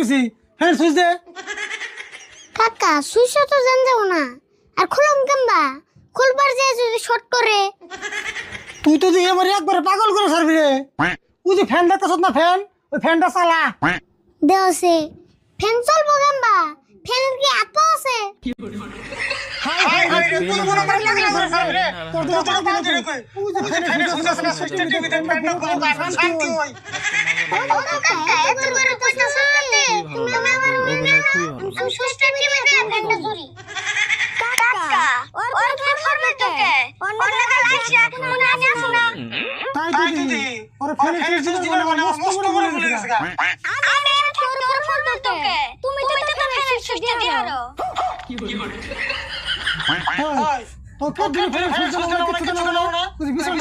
গেছি fan switch দে কাকা switch তো জান যাও না আর খুলম কেমবা খুলবার যায় যদি শর্ট করে তুই তো দিয়ে আমার একবারে পাগল করে ছাড়বি রে ওই যে ফ্যান দেখতেছ না ফ্যান ওই ফ্যানটা চালা দেওসে ফ্যান চলবো কেমবা ফ্যানের কি আপা আছে হাই হাই রে তুই মনে করে লাগি না ছাড়বি রে তোর তো তোর বাদ রে কই ওই যে ফ্যান সুইচ আছে না সুইচ টিভি দেন না বড় কাজ শান্তি হই ও কাকা এত বড় কথা শুনতে তুমি আমার আমি সুইচ টিভি দে ফ্যানটা জুরি কাকা ওর ফ্যান করবে তো কে অন্য কাছে লাইছে মনে আছে না তাই দিদি ওর ফ্যান সুইচ দিলে মানে মস্ত করে বলে গেছে আমি তোর ফোন তো কে তুমি তো ফ্যান সুইচ দিয়ে হারো তোকে ফ্যান সুইচ দিলে কিছু না না তুই বিছানা